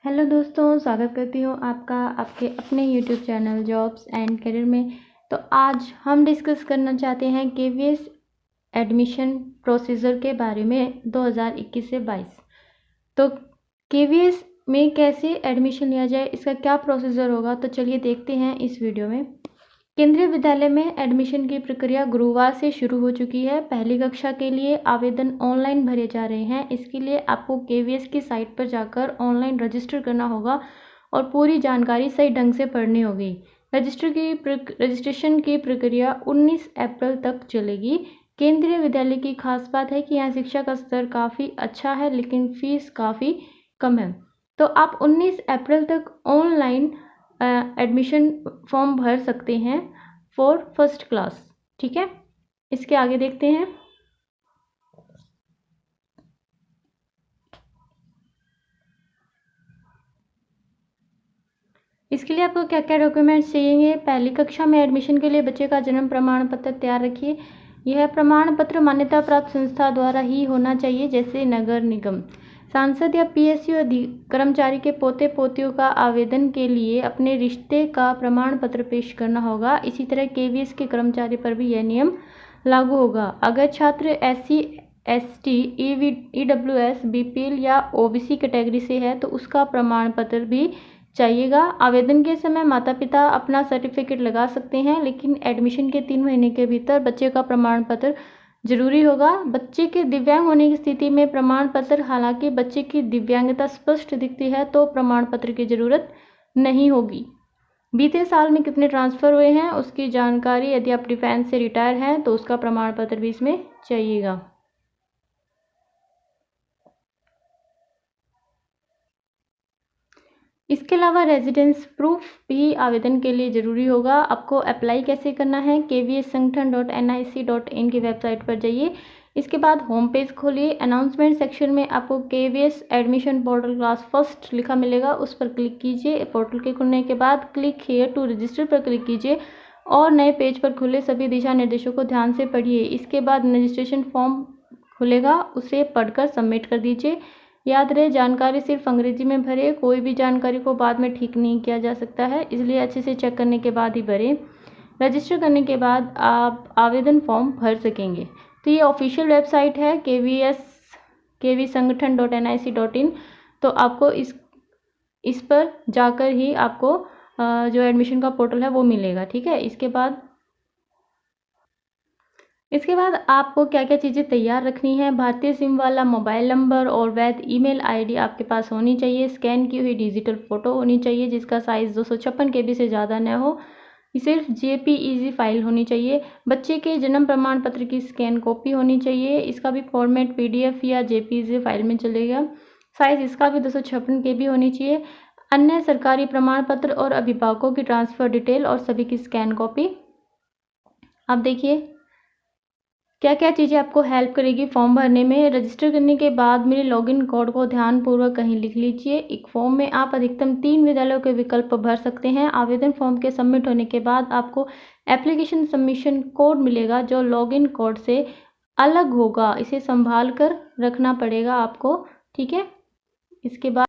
Hello दोस्तों, स्वागत करती हूँ आपका आपके अपने YouTube channel jobs and career में। तो आज हम डिस्कस करना चाहते हैं केवीएस एडमिशन प्रोसीजर के बारे में 2021 से 22। तो केवीएस में कैसे एडमिशन लिया जाए, इसका क्या प्रोसीजर होगा, तो चलिए देखते हैं इस वीडियो में। केंद्रीय विद्यालय में एडमिशन की प्रक्रिया गुरुवार से शुरू हो चुकी है। पहली कक्षा के लिए आवेदन ऑनलाइन भरे जा रहे हैं। इसके लिए आपको केवीएस की साइट पर जाकर ऑनलाइन रजिस्टर करना होगा और पूरी जानकारी सही ढंग से पढ़नी होगी। रजिस्ट्रेशन की प्रक्रिया 19 अप्रैल तक चलेगी। केंद्रीय विद्यालय की खास बात है कि यहाँ शिक्षा का स्तर काफ़ी अच्छा है, लेकिन फीस काफ़ी कम है। तो आप 19 अप्रैल तक ऑनलाइन एडमिशन फॉर्म भर सकते हैं फॉर फर्स्ट क्लास। ठीक है, इसके आगे देखते हैं। इसके लिए आपको क्या क्या डॉक्यूमेंट्स चाहिए। पहली कक्षा में एडमिशन के लिए बच्चे का जन्म प्रमाण पत्र तैयार रखिए। यह प्रमाण पत्र मान्यता प्राप्त संस्था द्वारा ही होना चाहिए, जैसे नगर निगम, सांसद या पीएसयू कर्मचारी के पोते पोतियों का आवेदन के लिए अपने रिश्ते का प्रमाण पत्र पेश करना होगा। इसी तरह केवीएस के कर्मचारी पर भी यह नियम लागू होगा। अगर छात्र SC ST EWS BPL या OBC कैटेगरी से है तो उसका प्रमाण पत्र भी चाहिएगा। आवेदन के समय माता पिता अपना सर्टिफिकेट लगा सकते हैं, लेकिन एडमिशन के 3 महीने के भीतर बच्चे का प्रमाण पत्र जरूरी होगा। बच्चे के दिव्यांग होने की स्थिति में प्रमाण पत्र, हालांकि बच्चे की दिव्यांगता स्पष्ट दिखती है तो प्रमाण पत्र की जरूरत नहीं होगी। बीते साल में कितने ट्रांसफ़र हुए हैं उसकी जानकारी, यदि आप डिफेंस से रिटायर हैं तो उसका प्रमाण पत्र भी इसमें चाहिएगा। इसके अलावा रेजिडेंस प्रूफ भी आवेदन के लिए ज़रूरी होगा। आपको अप्लाई कैसे करना है, kvssangathan.nic.in की वेबसाइट पर जाइए। इसके बाद होम पेज खोलिए। अनाउंसमेंट सेक्शन में आपको KVS admission portal class first लिखा मिलेगा, उस पर क्लिक कीजिए। पोर्टल के खुलने के बाद क्लिक हियर टू रजिस्टर पर क्लिक कीजिए और नए पेज पर खुले सभी दिशा निर्देशों को ध्यान से पढ़िए। इसके बाद रजिस्ट्रेशन फॉर्म खुलेगा, उसे पढ़कर सबमिट कर दीजिए। याद रहे, जानकारी सिर्फ अंग्रेजी में भरे, कोई भी जानकारी को बाद में ठीक नहीं किया जा सकता है, इसलिए अच्छे से चेक करने के बाद ही भरें। रजिस्टर करने के बाद आप आवेदन फॉर्म भर सकेंगे। तो ये ऑफिशियल वेबसाइट है kvssangathan.nic.in। तो आपको इस पर जाकर ही आपको जो एडमिशन का पोर्टल है वो मिलेगा। ठीक है, इसके बाद आपको क्या क्या चीज़ें तैयार रखनी है। भारतीय सिम वाला मोबाइल नंबर और वैध ईमेल आईडी आपके पास होनी चाहिए। स्कैन की हुई डिजिटल फ़ोटो होनी चाहिए जिसका साइज़ 256 KB से ज़्यादा न हो। सिर्फ JPEG फाइल होनी चाहिए। बच्चे के जन्म प्रमाण पत्र की स्कैन कॉपी होनी चाहिए। इसका भी फॉर्मेट PDF या JPEG फाइल में चलेगा। साइज़ इसका भी 256 KB होनी चाहिए। अन्य सरकारी प्रमाण पत्र और अभिभावकों की ट्रांसफ़र डिटेल और सभी की स्कैन कॉपी। अब देखिए क्या क्या चीज़ें आपको हेल्प करेगी फॉर्म भरने में। रजिस्टर करने के बाद मेरे लॉगिन कोड को ध्यानपूर्वक कहीं लिख लीजिए। एक फॉर्म में आप अधिकतम 3 विद्यालयों के विकल्प भर सकते हैं। आवेदन फॉर्म के सबमिट होने के बाद आपको एप्लीकेशन सबमिशन कोड मिलेगा जो लॉगिन कोड से अलग होगा, इसे संभाल कर रखना पड़ेगा आपको। ठीक है, इसके बाद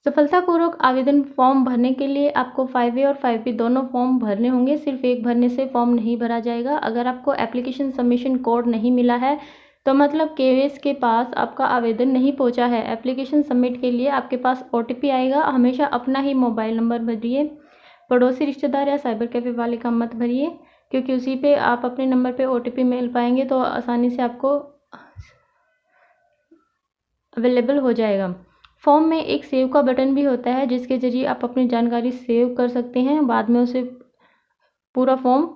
सफलतापूर्वक आवेदन फॉर्म भरने के लिए आपको 5A और 5B दोनों फॉर्म भरने होंगे। सिर्फ एक भरने से फॉर्म नहीं भरा जाएगा। अगर आपको एप्लीकेशन सबमिशन कोड नहीं मिला है तो मतलब केवीएस के पास आपका आवेदन नहीं पहुंचा है। एप्लीकेशन सबमिट के लिए आपके पास OTP आएगा। हमेशा अपना ही मोबाइल नंबर भरिए, पड़ोसी, रिश्तेदार या साइबर कैफे वाले का मत भरिए, क्योंकि उसी पे आप अपने नंबर पे OTP मिल पाएंगे तो आसानी से आपको अवेलेबल हो जाएगा। फॉर्म में एक सेव का बटन भी होता है जिसके ज़रिए आप अपनी जानकारी सेव कर सकते हैं, बाद में उसे पूरा फॉर्म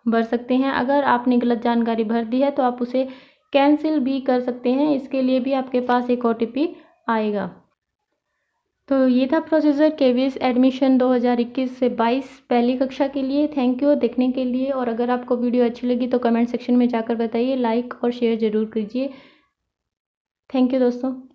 भर सकते हैं। अगर आपने गलत जानकारी भर दी है तो आप उसे कैंसिल भी कर सकते हैं, इसके लिए भी आपके पास एक OTP आएगा। तो ये था प्रोसीजर केवीएस एडमिशन 2021 से 22 पहली कक्षा के लिए। थैंक यू देखने के लिए, और अगर आपको वीडियो अच्छी लगी तो कमेंट सेक्शन में जाकर बताइए, लाइक और शेयर ज़रूर कीजिए। थैंक यू दोस्तों।